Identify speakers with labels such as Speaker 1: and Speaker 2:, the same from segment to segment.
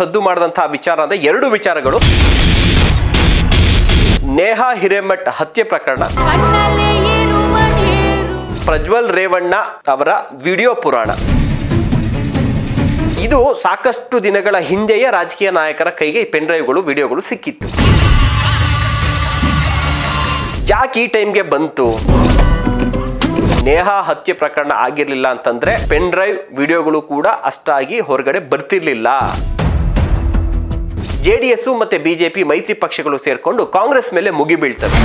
Speaker 1: ಸದ್ದು ಮಾಡಿದಂತಹ ವಿಚಾರ ಅಂದ್ರೆ ಎರಡು ವಿಚಾರಗಳು. ನೇಹಾ ಹಿರೇಮಠ್ ಹತ್ಯೆ ಪ್ರಕರಣ, ಪ್ರಜ್ವಲ್ ರೇವಣ್ಣ ಅವರ ವಿಡಿಯೋ ಪುರಾಣ. ಇದು ಸಾಕಷ್ಟು ದಿನಗಳ ಹಿಂದೆಯೇ ರಾಜಕೀಯ ನಾಯಕರ ಕೈಗೆ ಈ ಪೆನ್ ಡ್ರೈವ್ಗಳು ವಿಡಿಯೋಗಳು ಸಿಕ್ಕಿತ್ತು. ಯಾಕೆ ಈ ಟೈಮ್ಗೆ ಬಂತು? ನೇಹಾ ಹತ್ಯೆ ಪ್ರಕರಣ ಆಗಿರ್ಲಿಲ್ಲ ಅಂತಂದ್ರೆ ಪೆನ್ ಡ್ರೈವ್ ವಿಡಿಯೋಗಳು ಕೂಡ ಅಷ್ಟಾಗಿ ಹೊರಗಡೆ ಬರ್ತಿರ್ಲಿಲ್ಲ. JDS ಮತ್ತೆ ಬಿಜೆಪಿ ಮೈತ್ರಿ ಪಕ್ಷಗಳು ಸೇರ್ಕೊಂಡು ಕಾಂಗ್ರೆಸ್ ಮೇಲೆ ಮುಗಿಬೀಳ್ತವೆ.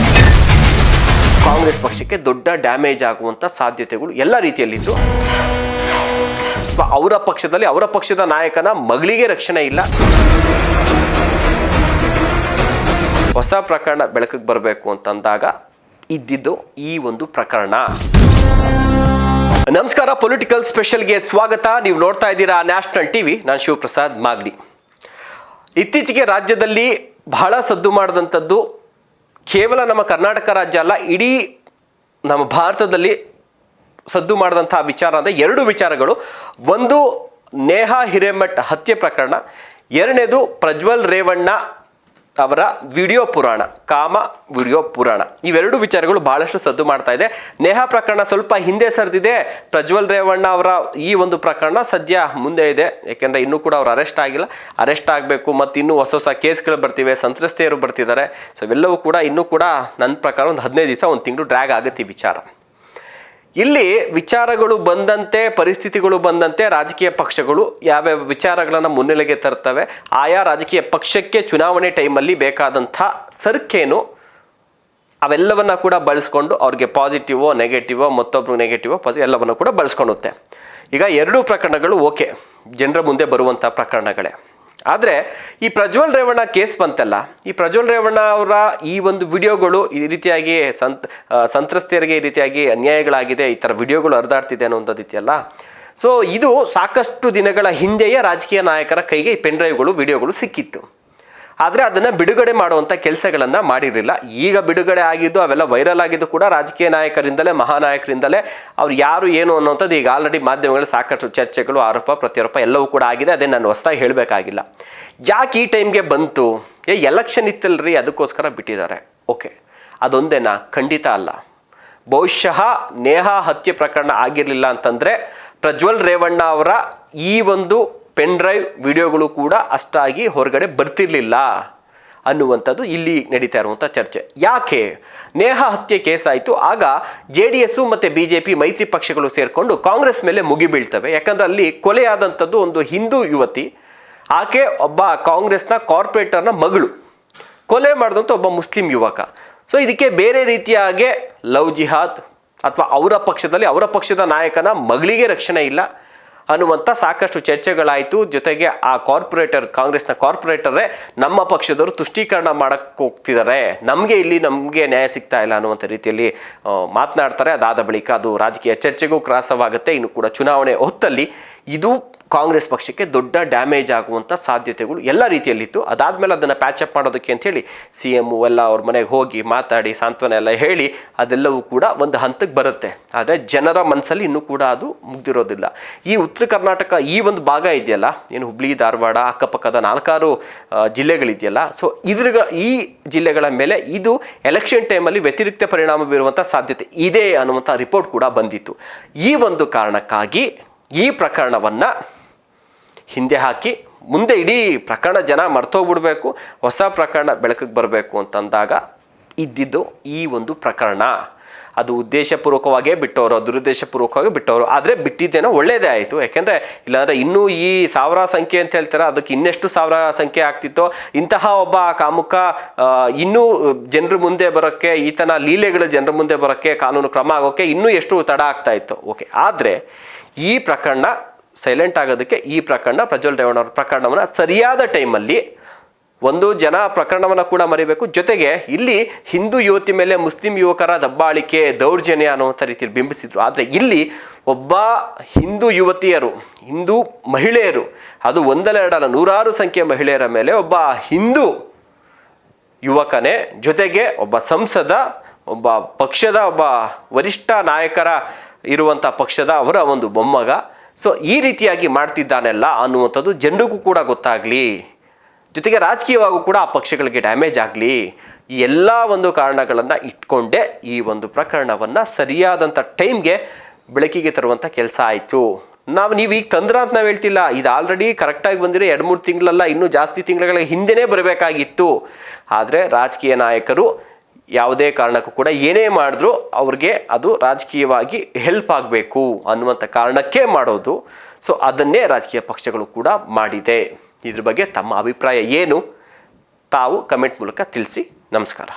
Speaker 1: ಕಾಂಗ್ರೆಸ್ ಪಕ್ಷಕ್ಕೆ ದೊಡ್ಡ ಡ್ಯಾಮೇಜ್ ಆಗುವಂತ ಸಾಧ್ಯತೆಗಳು ಎಲ್ಲ ರೀತಿಯಲ್ಲಿದ್ದು, ಅವರ ಪಕ್ಷದಲ್ಲಿ ಅವರ ಪಕ್ಷದ ನಾಯಕನ ಮಗಳಿಗೆ ರಕ್ಷಣೆ ಇಲ್ಲ. ಹೊಸ ಪ್ರಕರಣ ಬೆಳಕಿಗೆ ಬರಬೇಕು ಅಂತಂದಾಗ ಇದ್ದಿದ್ದು ಈ ಒಂದು ಪ್ರಕರಣ. ನಮಸ್ಕಾರ, ಪೊಲಿಟಿಕಲ್ ಸ್ಪೆಷಲ್ಗೆ ಸ್ವಾಗತ. ನೀವು ನೋಡ್ತಾ ಇದ್ದೀರಾ ನ್ಯಾಷನಲ್ ಟಿವಿ. ನಾನು ಶಿವಪ್ರಸಾದ್ ಮಾಗಡಿ. ಇತ್ತೀಚೆಗೆ ರಾಜ್ಯದಲ್ಲಿ ಬಹಳ ಸದ್ದು ಮಾಡಿದಂಥದ್ದು ಕೇವಲ ನಮ್ಮ ಕರ್ನಾಟಕ ರಾಜ್ಯ ಅಲ್ಲ, ಇಡೀ ನಮ್ಮ ಭಾರತದಲ್ಲಿ ಸದ್ದು ಮಾಡಿದಂತಹ ವಿಚಾರ ಅಂದರೆ ಎರಡು ವಿಚಾರಗಳು. ಒಂದು ನೇಹಾ ಹಿರೇಮಠ್ ಹತ್ಯೆ ಪ್ರಕರಣ, ಎರಡನೇದು ಪ್ರಜ್ವಲ್ ರೇವಣ್ಣ ಅವರ ವಿಡಿಯೋ ಪುರಾಣ, ಕಾಮ ವಿಡಿಯೋ ಪುರಾಣ. ಇವೆರಡು ವಿಚಾರಗಳು ಬಹಳಷ್ಟು ಸದ್ದು ಮಾಡ್ತಾ ಇದೆ. ನೇಹಾ ಪ್ರಕರಣ ಸ್ವಲ್ಪ ಹಿಂದೆ ಸರಿದಿದೆ. ಪ್ರಜ್ವಲ್ ರೇವಣ್ಣ ಅವರ ಈ ಒಂದು ಪ್ರಕರಣ ಸದ್ಯ ಮುಂದೆ ಇದೆ. ಯಾಕೆಂದರೆ ಇನ್ನೂ ಕೂಡ ಅವ್ರು ಅರೆಸ್ಟ್ ಆಗಿಲ್ಲ. ಅರೆಸ್ಟ್ ಆಗಬೇಕು ಮತ್ತು ಇನ್ನೂ ಹೊಸ ಹೊಸ ಕೇಸ್ಗಳು ಬರ್ತಿವೆ, ಸಂತ್ರಸ್ತೆಯರು ಬರ್ತಿದ್ದಾರೆ. ಸೊ ಇವೆಲ್ಲವೂ ಕೂಡ ಇನ್ನೂ ಕೂಡ ನನ್ನ ಪ್ರಕಾರ ಒಂದು 15 ದಿವಸ, ಒಂದು ತಿಂಗಳು ಡ್ರ್ಯಾಗ್ ಆಗುತ್ತೆ ಈ ವಿಚಾರ. ಇಲ್ಲಿ ವಿಚಾರಗಳು ಬಂದಂತೆ, ಪರಿಸ್ಥಿತಿಗಳು ಬಂದಂತೆ ರಾಜಕೀಯ ಪಕ್ಷಗಳು ಯಾವ್ಯಾವ ವಿಚಾರಗಳನ್ನು ಮುನ್ನೆಲೆಗೆ ತರ್ತವೆ. ಆಯಾ ರಾಜಕೀಯ ಪಕ್ಷಕ್ಕೆ ಚುನಾವಣೆ ಟೈಮಲ್ಲಿ ಬೇಕಾದಂಥ ಸರ್ಕೇನು ಅವೆಲ್ಲವನ್ನ ಕೂಡ ಬಳಸ್ಕೊಂಡು ಅವ್ರಿಗೆ ಪಾಸಿಟಿವೋ ನೆಗೆಟಿವೋ, ಮತ್ತೊಬ್ರು ನೆಗೆಟಿವೋ ಎಲ್ಲವನ್ನು ಕೂಡ ಬಳಸ್ಕೊಳ್ಳುತ್ತೆ. ಈಗ ಎರಡೂ ಪ್ರಕರಣಗಳು ಓಕೆ, ಜನರ ಮುಂದೆ ಬರುವಂಥ ಪ್ರಕರಣಗಳೇ. ಆದರೆ ಈ ಪ್ರಜ್ವಲ್ ರೇವಣ್ಣ ಕೇಸ್ ಬಂತಲ್ಲ, ಈ ಪ್ರಜ್ವಲ್ ರೇವಣ್ಣ ಅವರ ಈ ಒಂದು ವಿಡಿಯೋಗಳು ಈ ರೀತಿಯಾಗಿ ಸಂತ್ರಸ್ತೆಯರಿಗೆ ಈ ರೀತಿಯಾಗಿ ಅನ್ಯಾಯಗಳಾಗಿದೆ, ಈ ಥರ ವಿಡಿಯೋಗಳು ಹರಿದಾಡ್ತಿದೆ ಅನ್ನೋಂಥದ್ದು ಇದೆಯಲ್ಲ. ಸೊ ಇದು ಸಾಕಷ್ಟು ದಿನಗಳ ಹಿಂದೆಯೇ ರಾಜಕೀಯ ನಾಯಕರ ಕೈಗೆ ಈ ಪೆನ್ ಡ್ರೈವ್ಗಳು ವಿಡಿಯೋಗಳು ಸಿಕ್ಕಿತ್ತು. ಆದರೆ ಅದನ್ನು ಬಿಡುಗಡೆ ಮಾಡುವಂಥ ಕೆಲಸಗಳನ್ನು ಮಾಡಿರಲಿಲ್ಲ. ಈಗ ಬಿಡುಗಡೆ ಆಗಿದ್ದು, ಅವೆಲ್ಲ ವೈರಲ್ ಆಗಿದ್ದು ಕೂಡ ರಾಜಕೀಯ ನಾಯಕರಿಂದಲೇ, ಮಹಾನಾಯಕರಿಂದಲೇ. ಅವ್ರು ಯಾರು ಏನು ಅನ್ನೋಂಥದ್ದು ಈಗ ಆಲ್ರೆಡಿ ಮಾಧ್ಯಮಗಳಲ್ಲಿ ಸಾಕಷ್ಟು ಚರ್ಚೆಗಳು, ಆರೋಪ ಪ್ರತ್ಯಾರೋಪ ಎಲ್ಲವೂ ಕೂಡ ಆಗಿದೆ. ಅದೇ ನಾನು ಹೊಸದಾಗಿ ಹೇಳಬೇಕಾಗಿಲ್ಲ. ಯಾಕೆ ಈ ಟೈಮ್ಗೆ ಬಂತು? ಎಲೆಕ್ಷನ್ ಇತ್ತಲ್ರಿ, ಅದಕ್ಕೋಸ್ಕರ ಬಿಟ್ಟಿದ್ದಾರೆ. ಓಕೆ, ಅದೊಂದೇನಾ? ಖಂಡಿತ ಅಲ್ಲ. ಬಹುಶಃ ನೇಹಾ ಹತ್ಯೆ ಪ್ರಕರಣ ಆಗಿರಲಿಲ್ಲ ಅಂತಂದರೆ ಪ್ರಜ್ವಲ್ ರೇವಣ್ಣ ಅವರ ಈ ಒಂದು ಪೆನ್ ಡ್ರೈವ್ ವಿಡಿಯೋಗಳು ಕೂಡ ಅಷ್ಟಾಗಿ ಹೊರಗಡೆ ಬರ್ತಿರ್ಲಿಲ್ಲ ಅನ್ನುವಂಥದ್ದು ಇಲ್ಲಿ ನಡೀತಾ ಇರುವಂಥ ಚರ್ಚೆ. ಯಾಕೆ ನೇಹಾ ಹತ್ಯೆ ಕೇಸ್ ಆಯಿತು? ಆಗ JDS ಮತ್ತು ಬಿಜೆಪಿ ಮೈತ್ರಿ ಪಕ್ಷಗಳು ಸೇರಿಕೊಂಡು ಕಾಂಗ್ರೆಸ್ ಮೇಲೆ ಮುಗಿಬೀಳ್ತವೆ. ಯಾಕಂದರೆ ಅಲ್ಲಿ ಕೊಲೆಯಾದಂಥದ್ದು ಒಂದು ಹಿಂದೂ ಯುವತಿ, ಆಕೆ ಒಬ್ಬ ಕಾಂಗ್ರೆಸ್ನ ಕಾರ್ಪೊರೇಟರ್ನ ಮಗಳು, ಕೊಲೆ ಮಾಡಿದಂಥ ಒಬ್ಬ ಮುಸ್ಲಿಂ ಯುವಕ. ಸೊ ಇದಕ್ಕೆ ಬೇರೆ ರೀತಿಯಾಗಿ ಲವ್ ಜಿಹಾದ್ ಅಥವಾ ಅವರ ಪಕ್ಷದಲ್ಲಿ ಅವರ ಪಕ್ಷದ ನಾಯಕನ ಮಗಳಿಗೆ ರಕ್ಷಣೆ ಇಲ್ಲ ಅನ್ನುವಂಥ ಸಾಕಷ್ಟು ಚರ್ಚೆಗಳಾಯಿತು. ಜೊತೆಗೆ ಆ ಕಾರ್ಪೊರೇಟರ್, ಕಾಂಗ್ರೆಸ್ನ ಕಾರ್ಪೊರೇಟರೇ ನಮ್ಮ ಪಕ್ಷದವರು ತುಷ್ಟೀಕರಣ ಮಾಡಕ್ಕೆ ಹೋಗ್ತಿದ್ದಾರೆ, ನಮಗೆ ನ್ಯಾಯ ಸಿಗ್ತಾ ಇಲ್ಲ ಅನ್ನುವಂಥ ರೀತಿಯಲ್ಲಿ ಮಾತನಾಡ್ತಾರೆ. ಅದಾದ ಬಳಿಕ ಅದು ರಾಜಕೀಯ ಚರ್ಚೆಗೂ ಕ್ರಾಸವಾಗುತ್ತೆ. ಇನ್ನು ಕೂಡ ಚುನಾವಣೆ ಹೊತ್ತಲ್ಲಿ ಇದು ಕಾಂಗ್ರೆಸ್ ಪಕ್ಷಕ್ಕೆ ದೊಡ್ಡ ಡ್ಯಾಮೇಜ್ ಆಗುವಂಥ ಸಾಧ್ಯತೆಗಳು ಎಲ್ಲ ರೀತಿಯಲ್ಲಿತ್ತು. ಅದಾದಮೇಲೆ ಅದನ್ನು ಪ್ಯಾಚಪ್ ಮಾಡೋದಕ್ಕೆ ಅಂಥೇಳಿ CM ಎಲ್ಲ ಅವ್ರ ಮನೆಗೆ ಹೋಗಿ ಮಾತಾಡಿ ಸಾಂತ್ವನ ಎಲ್ಲ ಹೇಳಿ ಅದೆಲ್ಲವೂ ಕೂಡ ಒಂದು ಹಂತಕ್ಕೆ ಬರುತ್ತೆ. ಆದರೆ ಜನರ ಮನಸ್ಸಲ್ಲಿ ಇನ್ನೂ ಕೂಡ ಅದು ಮುಗ್ದಿರೋದಿಲ್ಲ. ಈ ಉತ್ತರ ಕರ್ನಾಟಕ ಈ ಒಂದು ಭಾಗ ಇದೆಯಲ್ಲ, ಏನು ಹುಬ್ಳಿ, ಧಾರವಾಡ, ಅಕ್ಕಪಕ್ಕದ 4 ಜಿಲ್ಲೆಗಳಿದೆಯಲ್ಲ, ಸೊ ಈ ಜಿಲ್ಲೆಗಳ ಮೇಲೆ ಇದು ಎಲೆಕ್ಷನ್ ಟೈಮಲ್ಲಿ ವ್ಯತಿರಿಕ್ತ ಪರಿಣಾಮ ಬೀರುವಂಥ ಸಾಧ್ಯತೆ ಇದೆ ಅನ್ನುವಂಥ ರಿಪೋರ್ಟ್ ಕೂಡ ಬಂದಿತ್ತು. ಈ ಒಂದು ಕಾರಣಕ್ಕಾಗಿ ಈ ಪ್ರಕರಣವನ್ನು ಹಿಂದೆ ಹಾಕಿ ಮುಂದೆ ಇಡೀ ಪ್ರಕರಣ ಜನ ಮರ್ತೋಗ್ಬಿಡ್ಬೇಕು, ಹೊಸ ಪ್ರಕರಣ ಬೆಳಕಿಗೆ ಬರಬೇಕು ಅಂತಂದಾಗ ಇದ್ದಿದ್ದು ಈ ಒಂದು ಪ್ರಕರಣ. ಅದು ಉದ್ದೇಶಪೂರ್ವಕವಾಗೇ ಬಿಟ್ಟವರು, ದುರುದ್ದೇಶಪೂರ್ವಕವಾಗಿ ಬಿಟ್ಟವರು. ಆದರೆ ಬಿಟ್ಟಿದ್ದೇನೋ ಒಳ್ಳೆಯದೇ ಆಯಿತು. ಯಾಕೆಂದರೆ ಇಲ್ಲಾಂದರೆ ಇನ್ನೂ ಈ 1000 ಸಂಖ್ಯೆ ಅಂತ ಹೇಳ್ತಾರೆ, ಅದಕ್ಕೆ ಇನ್ನೆಷ್ಟು 1000 ಸಂಖ್ಯೆ ಆಗ್ತಿತ್ತೋ. ಇಂತಹ ಒಬ್ಬ ಕಾಮುಕ ಇನ್ನೂ ಜನರ ಮುಂದೆ ಬರೋಕ್ಕೆ, ಈತನ ಲೀಲೆಗಳು ಜನರ ಮುಂದೆ ಬರೋಕ್ಕೆ, ಕಾನೂನು ಕ್ರಮ ಆಗೋಕ್ಕೆ ಇನ್ನೂ ಎಷ್ಟು ತಡ ಆಗ್ತಾ ಇತ್ತು. ಓಕೆ, ಆದರೆ ಈ ಪ್ರಕರಣ ಸೈಲೆಂಟ್ ಆಗೋದಕ್ಕೆ, ಈ ಪ್ರಕರಣ ಪ್ರಜ್ವಲ್ ರೇವಣ್ಣ ಅವರ ಪ್ರಕರಣವನ್ನು ಸರಿಯಾದ ಟೈಮಲ್ಲಿ ಒಂದು ಜನ ಪ್ರಕರಣವನ್ನು ಕೂಡ ಮರಿಬೇಕು. ಜೊತೆಗೆ ಇಲ್ಲಿ ಹಿಂದೂ ಯುವತಿ ಮೇಲೆ ಮುಸ್ಲಿಂ ಯುವಕರ ದಬ್ಬಾಳಿಕೆ, ದೌರ್ಜನ್ಯ ಅನ್ನುವಂಥ ರೀತಿಯಲ್ಲಿ ಬಿಂಬಿಸಿದ್ರು. ಆದರೆ ಇಲ್ಲಿ ಒಬ್ಬ ಹಿಂದೂ ಯುವತಿಯರು, ಹಿಂದೂ ಮಹಿಳೆಯರು, ಅದು ಒಂದಲ್ಲ ಎರಡಲ್ಲ 100 ಸಂಖ್ಯೆಯ ಮಹಿಳೆಯರ ಮೇಲೆ ಒಬ್ಬ ಹಿಂದೂ ಯುವಕನೇ, ಜೊತೆಗೆ ಒಬ್ಬ ಸಂಸದ, ಒಬ್ಬ ಪಕ್ಷದ ಒಬ್ಬ ವರಿಷ್ಠ ನಾಯಕರ ಇರುವಂಥ ಪಕ್ಷದ ಅವರ ಒಂದು ಮೊಮ್ಮಗ, ಸೊ ಈ ರೀತಿಯಾಗಿ ಮಾಡ್ತಿದ್ದಾನೆಲ್ಲ ಅನ್ನುವಂಥದ್ದು ಜನರಿಗೂ ಕೂಡ ಗೊತ್ತಾಗಲಿ, ಜೊತೆಗೆ ರಾಜಕೀಯವಾಗೂ ಕೂಡ ಆ ಪಕ್ಷಗಳಿಗೆ ಡ್ಯಾಮೇಜ್ ಆಗಲಿ, ಈ ಎಲ್ಲ ಒಂದು ಕಾರಣಗಳನ್ನು ಇಟ್ಕೊಂಡೇ ಈ ಒಂದು ಪ್ರಕರಣವನ್ನು ಸರಿಯಾದಂಥ ಟೈಮ್ಗೆ ಬೆಳಕಿಗೆ ತರುವಂಥ ಕೆಲಸ ಆಯಿತು. ನೀವು ಈಗ ತಂದ್ರ ಅಂತ ನಾವು ಹೇಳ್ತಿಲ್ಲ, ಇದು ಆಲ್ರೆಡಿ ಕರೆಕ್ಟಾಗಿ ಬಂದಿರೋ 2-3 ತಿಂಗಳಲ್ಲ, ಇನ್ನೂ ಜಾಸ್ತಿ ತಿಂಗಳ ಹಿಂದೆನೇ ಬರಬೇಕಾಗಿತ್ತು. ಆದರೆ ರಾಜಕೀಯ ನಾಯಕರು ಯಾವುದೇ ಕಾರಣಕ್ಕೂ ಕೂಡ ಏನೇ ಮಾಡಿದ್ರು ಅವ್ರಿಗೆ ಅದು ರಾಜಕೀಯವಾಗಿ ಹೆಲ್ಪ್ ಆಗಬೇಕು ಅನ್ನುವಂಥ ಕಾರಣಕ್ಕೆ ಮಾಡೋದು. ಸೊ ಅದನ್ನೇ ರಾಜಕೀಯ ಪಕ್ಷಗಳು ಕೂಡ ಮಾಡಿದೆ. ಇದ್ರ ಬಗ್ಗೆ ತಮ್ಮ ಅಭಿಪ್ರಾಯ ಏನು? ತಾವು ಕಮೆಂಟ್ ಮೂಲಕ ತಿಳಿಸಿ. ನಮಸ್ಕಾರ.